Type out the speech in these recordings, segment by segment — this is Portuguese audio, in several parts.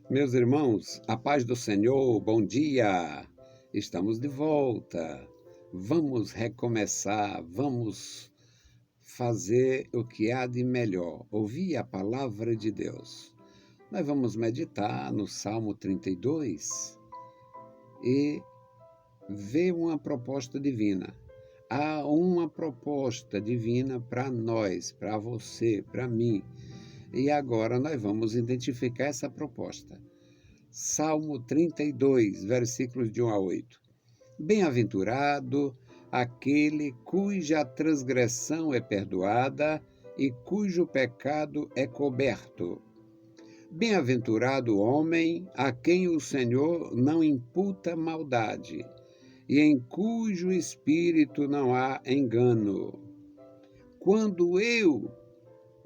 Meus irmãos, a paz do Senhor, bom dia! Estamos de volta. Vamos recomeçar, vamos fazer o que há de melhor, ouvir a palavra de Deus. Nós vamos meditar no Salmo 32 e ver uma proposta divina. Há uma proposta divina para nós, para você, para mim. E agora nós vamos identificar essa proposta. Salmo 32, versículos de 1 a 8. Bem-aventurado aquele cuja transgressão é perdoada e cujo pecado é coberto. Bem-aventurado o homem a quem o Senhor não imputa maldade e em cujo espírito não há engano. Quando eu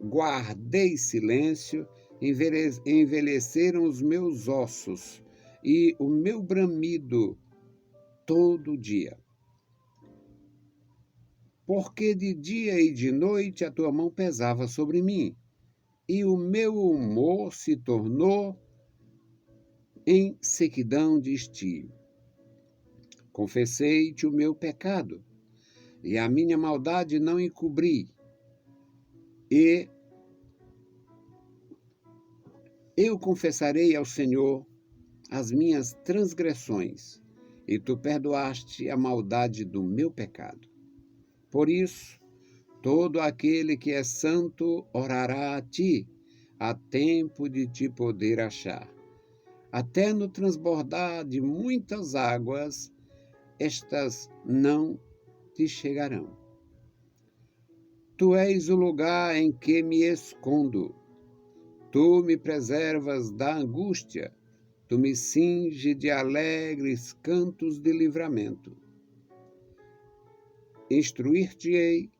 guardei silêncio, envelheceram os meus ossos e o meu bramido todo dia. Porque de dia e de noite a tua mão pesava sobre mim, e o meu humor se tornou em sequidão de estio. Confessei-te o meu pecado, e a minha maldade não encobri, e eu confessarei ao Senhor as minhas transgressões, e tu perdoaste a maldade do meu pecado. Por isso, todo aquele que é santo orará a ti, a tempo de te poder achar. Até no transbordar de muitas águas, estas não te chegarão. Tu és o lugar em que me escondo. Tu me preservas da angústia. Tu me cinge de alegres cantos de livramento. Instruir-te-ei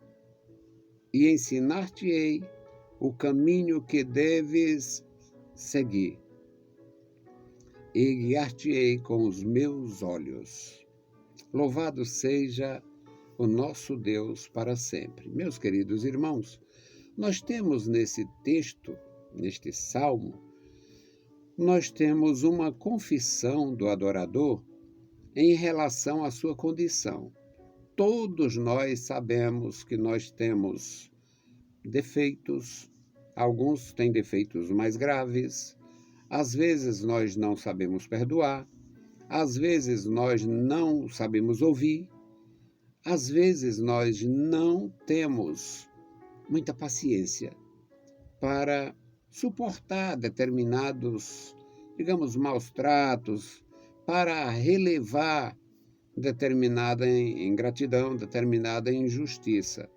e ensinar-te-ei o caminho que deves seguir, e guiar-te-ei com os meus olhos. Louvado seja o nosso Deus para sempre. Meus queridos irmãos, nós temos nesse texto, neste salmo, nós temos uma confissão do adorador em relação à sua condição. Todos nós sabemos que nós temos defeitos, alguns têm defeitos mais graves, às vezes nós não sabemos perdoar, às vezes nós não sabemos ouvir, às vezes nós não temos muita paciência para suportar determinados, digamos, maus tratos, para relevar determinada ingratidão, determinada injustiça.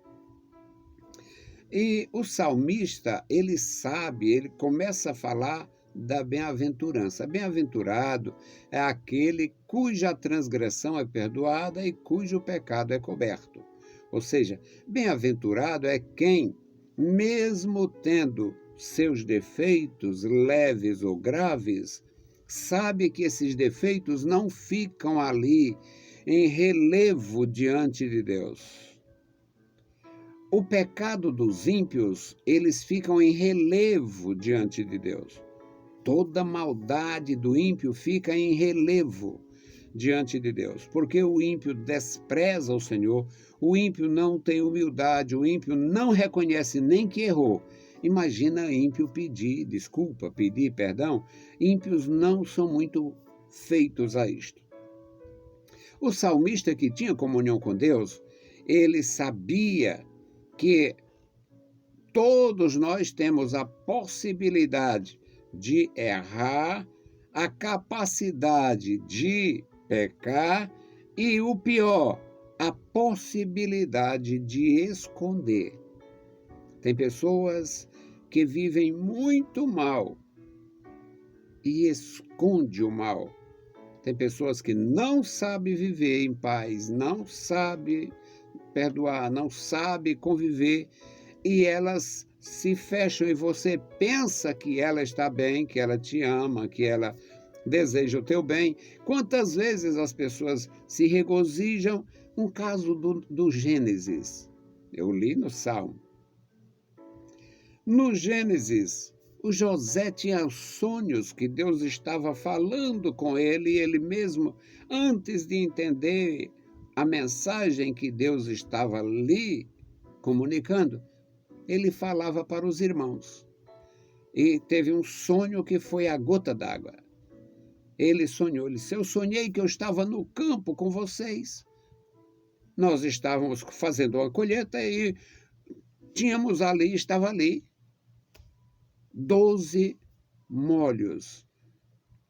E o salmista, ele começa a falar da bem-aventurança. Bem-aventurado é aquele cuja transgressão é perdoada e cujo pecado é coberto. Ou seja, bem-aventurado é quem, mesmo tendo seus defeitos leves ou graves, sabe que esses defeitos não ficam ali em relevo diante de Deus. O pecado dos ímpios, eles ficam em relevo diante de Deus. Toda maldade do ímpio fica em relevo diante de Deus, porque o ímpio despreza o Senhor, o ímpio não tem humildade, o ímpio não reconhece nem que errou. Imagina ímpio pedir perdão. Ímpios não são muito feitos a isto. O salmista, que tinha comunhão com Deus, ele sabia que todos nós temos a possibilidade de errar, a capacidade de pecar e, o pior, a possibilidade de esconder. Tem pessoas que vivem muito mal e escondem o mal. Tem pessoas que não sabem viver em paz, não sabem perdoar, não sabem conviver, e elas se fecham, e você pensa que ela está bem, que ela te ama, que ela deseja o teu bem. Quantas vezes as pessoas se regozijam? Um caso do Gênesis, eu li no Salmo. No Gênesis, O José tinha os sonhos que Deus estava falando com ele, e ele mesmo, antes de entender a mensagem que Deus estava lhe comunicando, ele falava para os irmãos. E teve um sonho que foi a gota d'água. Ele sonhou, ele disse: eu sonhei que eu estava no campo com vocês. Nós estávamos fazendo uma colheita e estava ali, 12 molhos,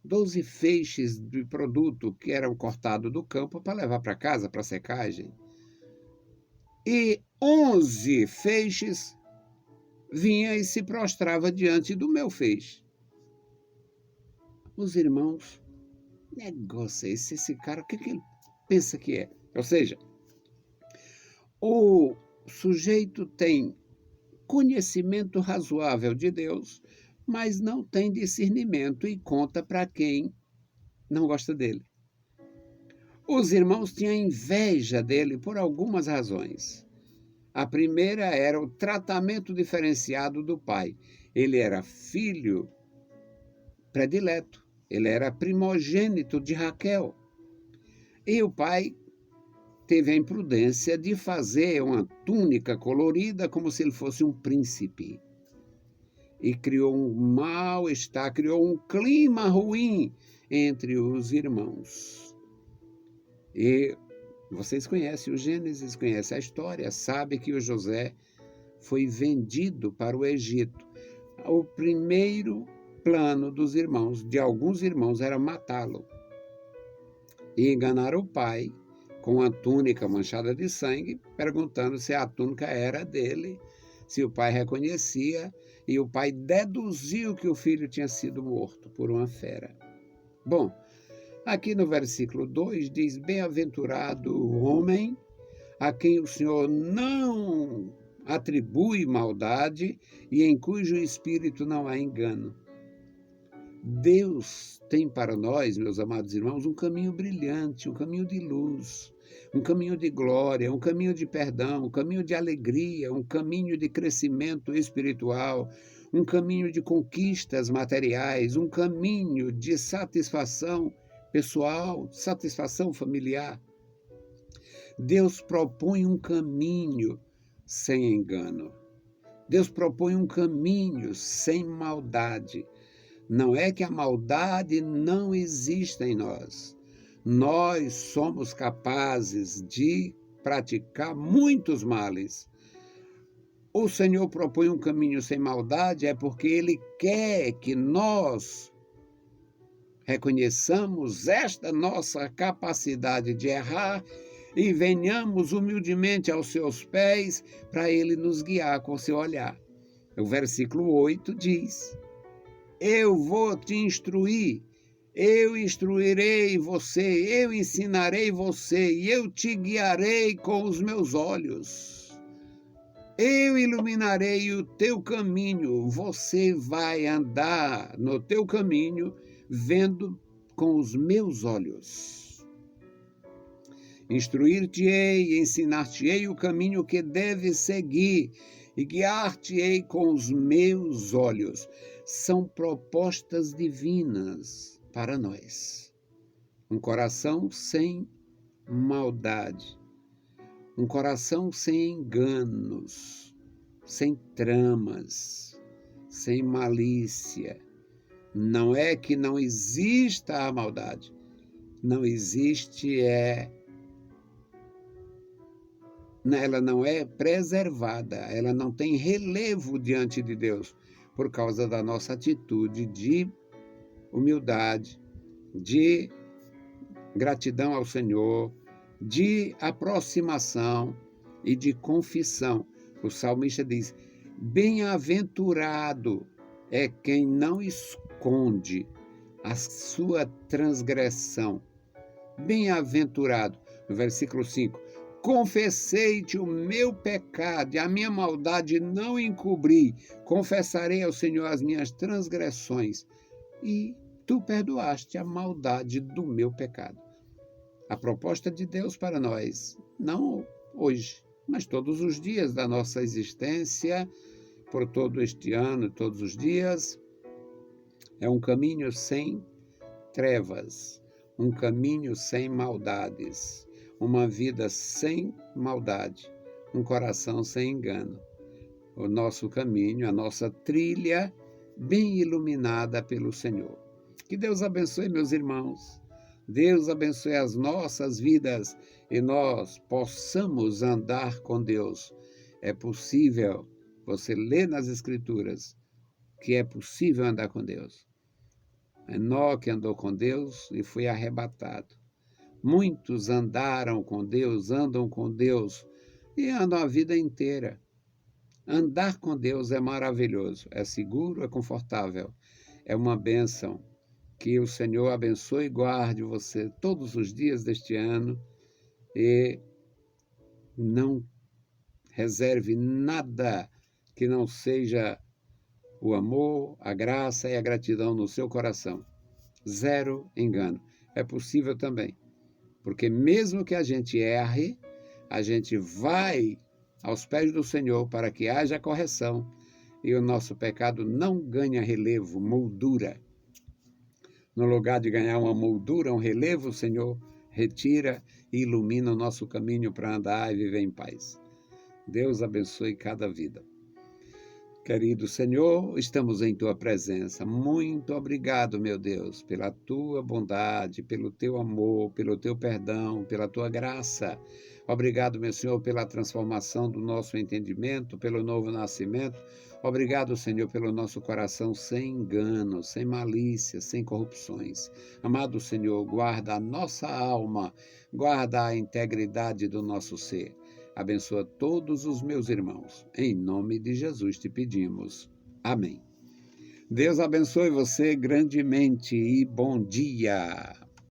12 feixes de produto que eram cortados do campo para levar para casa, para secagem. E 11 feixes vinha e se prostrava diante do meu feixe. Os irmãos, negócio é esse cara, o que ele pensa que é? Ou seja, o sujeito tem conhecimento razoável de Deus, mas não tem discernimento e conta para quem não gosta dele. Os irmãos tinham inveja dele por algumas razões. A primeira era o tratamento diferenciado do pai. Ele era filho predileto, ele era primogênito de Raquel. E o pai teve a imprudência de fazer uma túnica colorida como se ele fosse um príncipe. E criou um mal-estar, criou um clima ruim entre os irmãos. E vocês conhecem o Gênesis, conhecem a história, sabem que o José foi vendido para o Egito. O primeiro plano dos irmãos, de alguns irmãos, era matá-lo e enganar o pai com a túnica manchada de sangue, perguntando se a túnica era dele, se o pai reconhecia, e o pai deduziu que o filho tinha sido morto por uma fera. Bom, aqui no versículo 2 diz: bem-aventurado o homem a quem o Senhor não atribui maldade e em cujo espírito não há engano. Deus tem para nós, meus amados irmãos, um caminho brilhante, um caminho de luz, um caminho de glória, um caminho de perdão, um caminho de alegria, um caminho de crescimento espiritual, um caminho de conquistas materiais, um caminho de satisfação pessoal, satisfação familiar. Deus propõe um caminho sem engano. Deus propõe um caminho sem maldade. Não é que a maldade não exista em nós. Nós somos capazes de praticar muitos males. O Senhor propõe um caminho sem maldade é porque Ele quer que nós reconheçamos esta nossa capacidade de errar e venhamos humildemente aos seus pés para Ele nos guiar com seu olhar. O versículo 8 diz: eu vou te instruir, eu instruirei você, eu ensinarei você e eu te guiarei com os meus olhos. Eu iluminarei o teu caminho, você vai andar no teu caminho vendo com os meus olhos. Instruir-te-ei, ensinar-te-ei o caminho que deves seguir e guiar-te-ei com os meus olhos. São propostas divinas para nós. Um coração sem maldade, um coração sem enganos, sem tramas, sem malícia. Não é que não exista a maldade, não existe ela não é preservada, ela não tem relevo diante de Deus, por causa da nossa atitude de humildade, de gratidão ao Senhor, de aproximação e de confissão. O salmista diz: bem-aventurado é quem não esconde a sua transgressão. Bem-aventurado, no versículo 5, confessei-te o meu pecado e a minha maldade não encobri. Confessarei ao Senhor as minhas transgressões e tu perdoaste a maldade do meu pecado. A proposta de Deus para nós, não hoje, mas todos os dias da nossa existência, por todo este ano, todos os dias, É um caminho sem trevas, um caminho sem maldades, uma vida sem maldade, um coração sem engano. O nosso caminho, a nossa trilha bem iluminada pelo Senhor. Que Deus abençoe, meus irmãos. Deus abençoe as nossas vidas e nós possamos andar com Deus. É possível, você lê nas Escrituras, que é possível andar com Deus. Enoque andou com Deus e foi arrebatado. Muitos andaram com Deus, andam com Deus e andam a vida inteira. Andar com Deus é maravilhoso, é seguro, é confortável, é uma bênção. Que o Senhor abençoe e guarde você todos os dias deste ano e não reserve nada que não seja o amor, a graça e a gratidão no seu coração. Zero engano. É possível também, porque mesmo que a gente erre, a gente vai aos pés do Senhor para que haja correção e o nosso pecado não ganha relevo, moldura. No lugar de ganhar uma moldura, um relevo, o Senhor retira e ilumina o nosso caminho para andar e viver em paz. Deus abençoe cada vida. Querido Senhor, estamos em Tua presença. Muito obrigado, meu Deus, pela Tua bondade, pelo Teu amor, pelo Teu perdão, pela Tua graça. Obrigado, meu Senhor, pela transformação do nosso entendimento, pelo novo nascimento. Obrigado, Senhor, pelo nosso coração sem engano, sem malícia, sem corrupções. Amado Senhor, guarda a nossa alma, guarda a integridade do nosso ser. Abençoa todos os meus irmãos. Em nome de Jesus te pedimos. Amém. Deus abençoe você grandemente e bom dia.